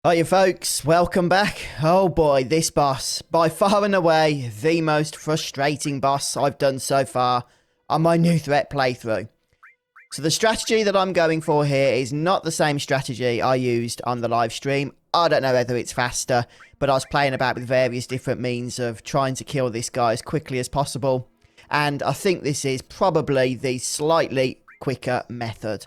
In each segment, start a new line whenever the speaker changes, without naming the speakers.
Hiya folks, welcome back. Oh boy, this boss, by far and away the most frustrating boss I've done so far on my New Threat playthrough. So the strategy that I'm going for here is not the same strategy I used on the live stream. I don't know whether it's faster, but I was playing about with various different means of trying to kill this guy as quickly as possible. And I think this is probably the slightly quicker method.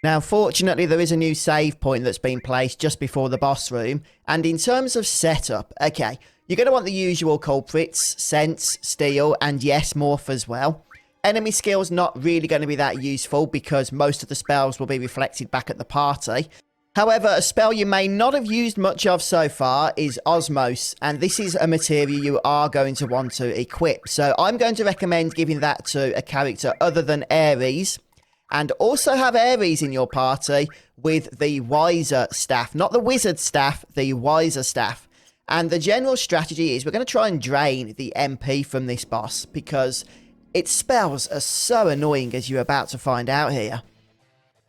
Now, fortunately, there is a new save point that's been placed just before the boss room. And in terms of setup, okay, you're going to want the usual culprits, sense, steel, and yes, morph as well. Enemy skills not really going to be that useful because most of the spells will be reflected back at the party. However, a spell you may not have used much of so far is Osmose, and this is a material you are going to want to equip. So I'm going to recommend giving that to a character other than Ares. And also have Ares in your party with the Wiser staff. Not the Wizard staff, the Wiser staff. And the general strategy is we're going to try and drain the MP from this boss, because its spells are so annoying, as you're about to find out here.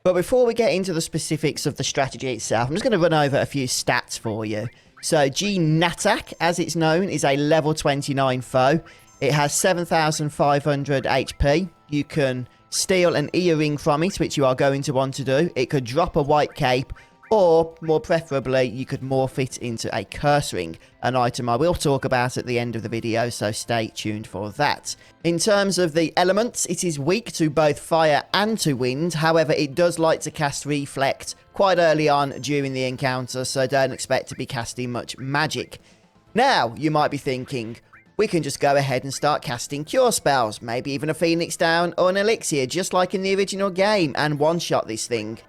But before we get into the specifics of the strategy itself, I'm just going to run over a few stats for you. So G Nattak, as it's known, is a level 29 foe. It has 7,500 HP. You can steal an earring from it, which you are going to want to do. It could drop a white cape, or more preferably, you could morph it into a curse ring, an item I will talk about at the end of the video, so stay tuned for that. In terms of the elements, it is weak to both fire and to wind. However, it does like to cast Reflect quite early on during the encounter, so don't expect to be casting much magic. Now, you might be thinking, we can just go ahead and start casting cure spells, maybe even a Phoenix Down or an Elixir, just like in the original game, and one-shot this thing.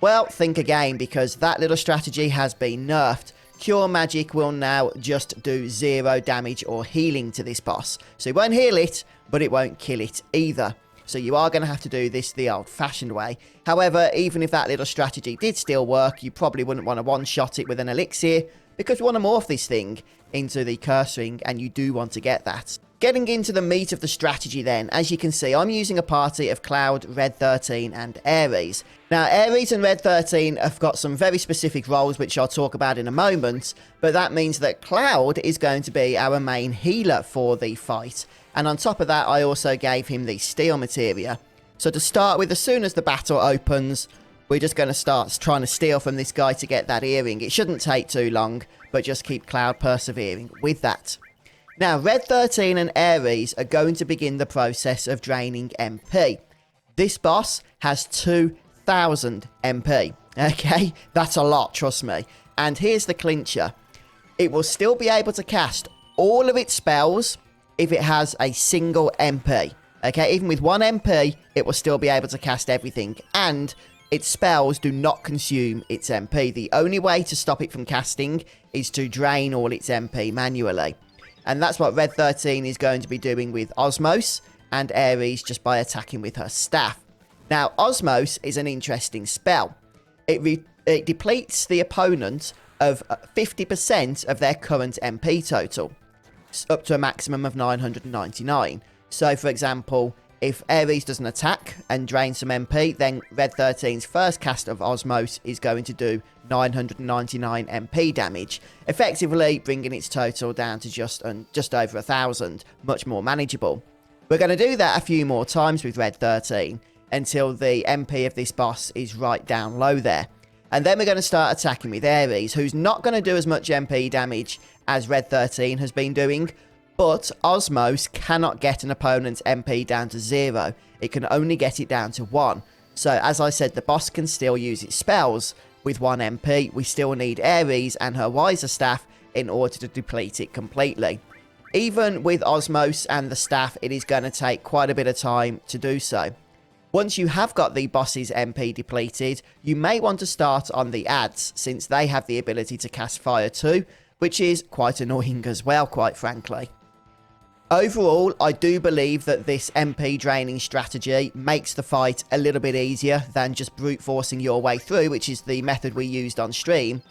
Well, think again, because that little strategy has been nerfed. Cure magic will now just do 0 damage or healing to this boss. So it won't heal it, but it won't kill it either. So you are going to have to do this the old-fashioned way. However, even if that little strategy did still work, you probably wouldn't want to one-shot it with an Elixir, because you want to morph this thing into the curse ring, and you do want to get that. Getting into the meat of the strategy then, as you can see, I'm using a party of Cloud, Red 13 and Ares. Now, Ares and Red 13 have got some very specific roles, which I'll talk about in a moment, but that means that Cloud is going to be our main healer for the fight. And on top of that, I also gave him the steel materia. So to start with, as soon as the battle opens, we're just going to start trying to steal from this guy to get that earring. It shouldn't take too long, but just keep Cloud persevering with that. Now, Red 13 and Ares are going to begin the process of draining MP. This boss has 2,000 MP. Okay, that's a lot, trust me. And here's the clincher. It will still be able to cast all of its spells if it has a single MP. Okay, even with 1 MP, it will still be able to cast everything. And its spells do not consume its MP. The only way to stop it from casting is to drain all its MP manually. And that's what Red 13 is going to be doing with Osmose, and Ares just by attacking with her staff. Now, Osmose is an interesting spell. It depletes the opponent of 50% of their current MP total, up to a maximum of 999. So, for example, if Ares does an attack and drains some MP, then Red 13's first cast of Osmose is going to do 999 MP damage, effectively bringing its total down to just over 1,000, much more manageable. We're going to do that a few more times with Red 13 until the MP of this boss is right down low there. And then we're going to start attacking with Ares, who's not going to do as much MP damage as Red 13 has been doing, but Osmose cannot get an opponent's MP down to 0. It can only get it down to 1. So, as I said, the boss can still use its spells with 1 MP. We still need Ares and her Wiser staff in order to deplete it completely. Even with Osmose and the staff, it is going to take quite a bit of time to do so. Once you have got the boss's MP depleted, you may want to start on the adds, since they have the ability to cast fire too, which is quite annoying as well, quite frankly. Overall, I do believe that this MP draining strategy makes the fight a little bit easier than just brute forcing your way through, which is the method we used on stream.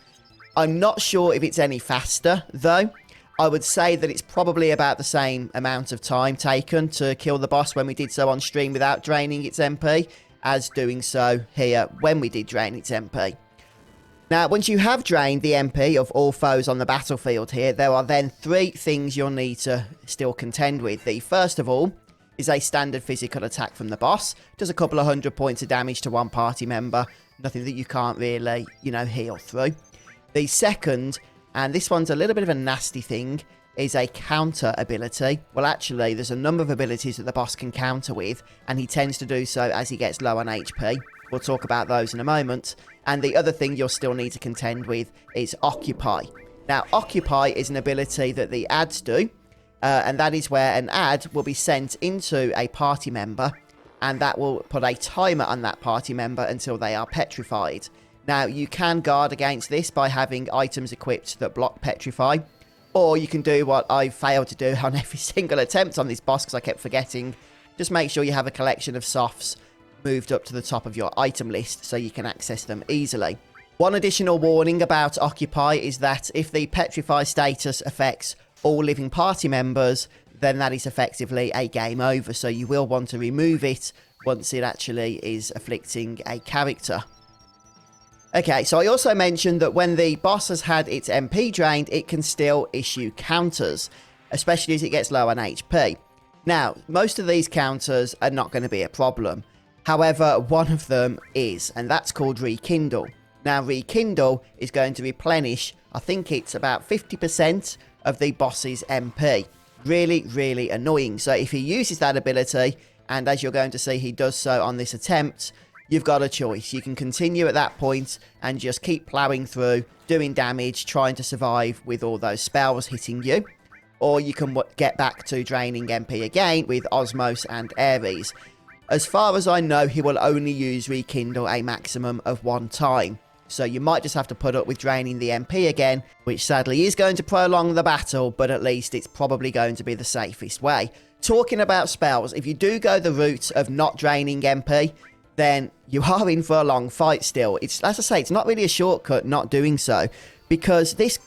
I'm not sure if it's any faster, though. I would say that it's probably about the same amount of time taken to kill the boss when we did so on stream without draining its MP, as doing so here when we did drain its MP. Now, once you have drained the MP of all foes on the battlefield here, there are then 3 things you'll need to still contend with. The first of all is a standard physical attack from the boss. Does a couple of 100 points of damage to one party member. Nothing that you can't really, heal through. The second, and this one's a little bit of a nasty thing, is a counter ability. Well, actually, there's a number of abilities that the boss can counter with, and he tends to do so as he gets low on HP. We'll talk about those in a moment. And the other thing you'll still need to contend with is Occupy. Now, Occupy is an ability that the ads do, and that is where an ad will be sent into a party member, and that will put a timer on that party member until they are petrified. Now, you can guard against this by having items equipped that block petrify, or you can do what I failed to do on every single attempt on this boss because I kept forgetting. Just make sure you have a collection of softs moved up to the top of your item list so you can access them easily. One additional warning about Occupy is that if the petrify status affects all living party members, then that is effectively a game over. So you will want to remove it once it actually is afflicting a character. Okay, so I also mentioned that when the boss has had its MP drained, it can still issue counters, especially as it gets low on HP. Now, most of these counters are not going to be a problem. However, one of them is, and that's called Rekindle. Now, Rekindle is going to replenish, I think it's about 50% of the boss's MP. Really, really annoying. So if he uses that ability, and as you're going to see he does so on this attempt, you've got a choice. You can continue at that point and just keep ploughing through, doing damage, trying to survive with all those spells hitting you. Or you can get back to draining MP again with Osmos and Ares. As far as I know, he will only use Rekindle a maximum of 1 time. So you might just have to put up with draining the MP again, which sadly is going to prolong the battle, but at least it's probably going to be the safest way. Talking about spells, if you do go the route of not draining MP, then you are in for a long fight still. It's, as I say, it's not really a shortcut not doing so, because this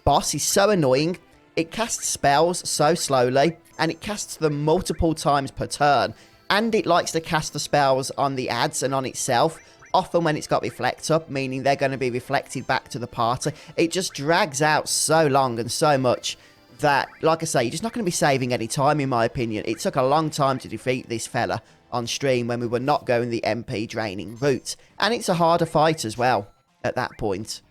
boss is so annoying. It casts spells so slowly, and it casts them multiple times per turn, and it likes to cast the spells on the ads and on itself, often when it's got reflect up, meaning they're going to be reflected back to the party. It just drags out so long and so much that, like I say, you're just not going to be saving any time, in my opinion. It took a long time to defeat this fella on stream when we were not going the MP draining route. And it's a harder fight as well at that point.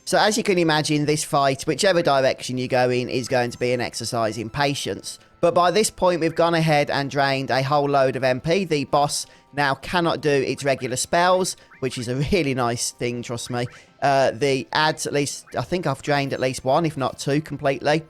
So as you can imagine, this fight, whichever direction you go in, is going to be an exercise in patience. But by this point, we've gone ahead and drained a whole load of MP. The boss now cannot do its regular spells, which is a really nice thing, trust me. The ads, at least, I think I've drained at least 1, if not 2 completely.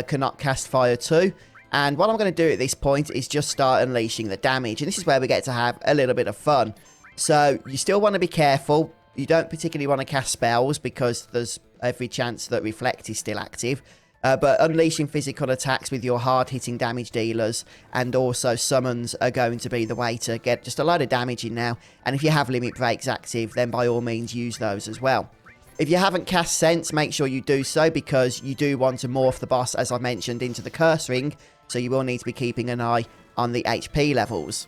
Cannot cast fire 2. And what I'm going to do at this point is just start unleashing the damage. And this is where we get to have a little bit of fun. So you still want to be careful. You don't particularly want to cast spells because there's every chance that Reflect is still active. But unleashing physical attacks with your hard-hitting damage dealers and also summons are going to be the way to get just a load of damage in now. And if you have limit breaks active, then by all means use those as well. If you haven't cast Sense, make sure you do so because you do want to morph the boss, as I mentioned, into the Curse Ring. So you will need to be keeping an eye on the HP levels.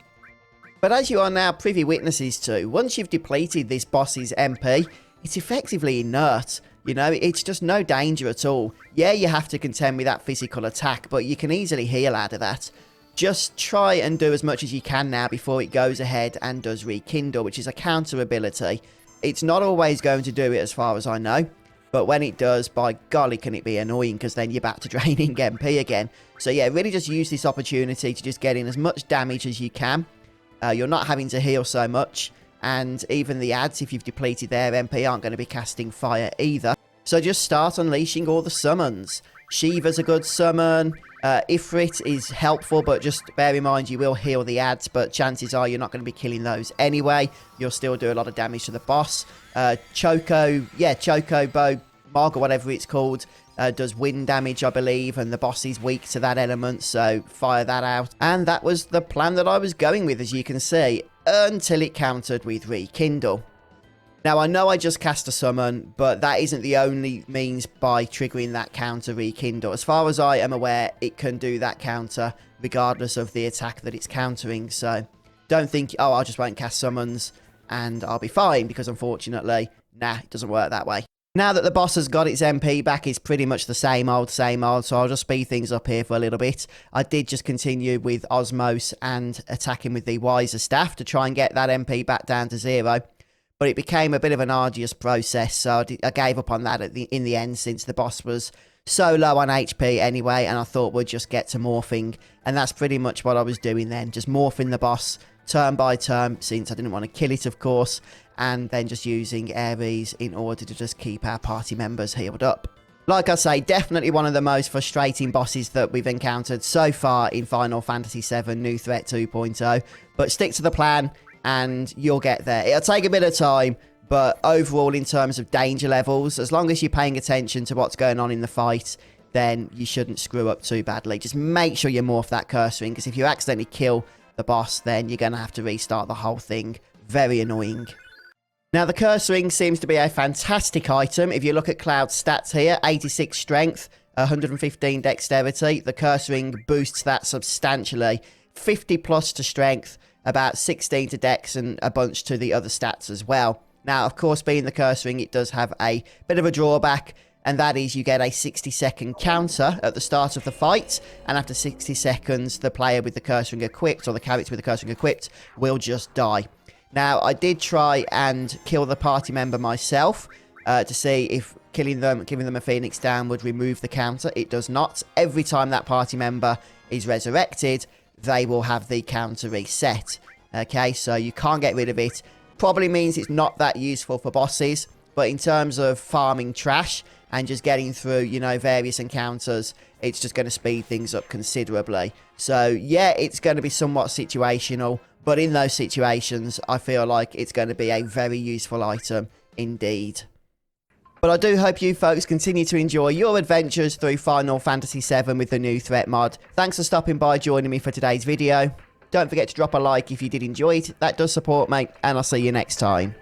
But as you are now privy witnesses to, once you've depleted this boss's MP, it's effectively inert. You know, it's just no danger at all. Yeah, you have to contend with that physical attack, but you can easily heal out of that. Just try and do as much as you can now before it goes ahead and does Rekindle, which is a counter ability. It's not always going to do it as far as I know, but when it does, by golly can it be annoying because then you're back to draining MP again. So yeah, really just use this opportunity to just get in as much damage as you can. You're not having to heal so much. And even the ads, if you've depleted their MP, aren't going to be casting fire either. So just start unleashing all the summons. Shiva's a good summon. Ifrit is helpful, but just bear in mind you will heal the ads, but chances are you're not going to be killing those anyway. You'll still do a lot of damage to the boss. Chocobo Mog, or whatever it's called, does wind damage, I believe, and the boss is weak to that element, so fire that out. And that was the plan that I was going with, as you can see, until it countered with Rekindle. Now, I know I just cast a summon, but that isn't the only means by triggering that counter Rekindle. As far as I am aware, it can do that counter regardless of the attack that it's countering. So don't think, oh, I just won't cast summons and I'll be fine, because unfortunately, nah, it doesn't work that way. Now that the boss has got its MP back, it's pretty much the same old, so I'll just speed things up here for a little bit. I did just continue with Osmos and attacking with the Wiser Staff to try and get that MP back down to 0. But it became a bit of an arduous process, so I gave up on that in the end, since the boss was so low on HP anyway, and I thought we'd just get to morphing. And that's pretty much what I was doing then, just morphing the boss turn by turn, since I didn't want to kill it, of course, and then just using Ares in order to just keep our party members healed up. Like I say, definitely one of the most frustrating bosses that we've encountered so far in Final Fantasy VII New Threat 2.0, but stick to the plan and you'll get there. It'll take a bit of time, but overall, in terms of danger levels, as long as you're paying attention to what's going on in the fight, then you shouldn't screw up too badly. Just make sure you morph that curse ring, because if you accidentally kill the boss, then you're going to have to restart the whole thing. Very annoying. Now, the curse ring seems to be a fantastic item. If you look at Cloud's stats here, 86 strength, 115 dexterity. The curse ring boosts that substantially. 50 plus to strength, about 16 to dex, and a bunch to the other stats as well. Now, of course, being the curse ring, it does have a bit of a drawback, and that is you get a 60-second counter at the start of the fight, and after 60 seconds, the player with the curse ring equipped, or the character with the curse ring equipped, will just die. Now, I did try and kill the party member myself to see if killing them, giving them a Phoenix down would remove the counter. It does not. Every time that party member is resurrected, they will have the counter reset. Okay, so you can't get rid of it. Probably means it's not that useful for bosses, but in terms of farming trash and just getting through, you know, various encounters, it's just going to speed things up considerably. So, yeah, it's going to be somewhat situational, but in those situations, I feel like it's going to be a very useful item indeed. But I do hope you folks continue to enjoy your adventures through Final Fantasy VII with the new threat mod. Thanks for stopping by, joining me for today's video. Don't forget to drop a like if you did enjoy it. That does support me, and I'll see you next time.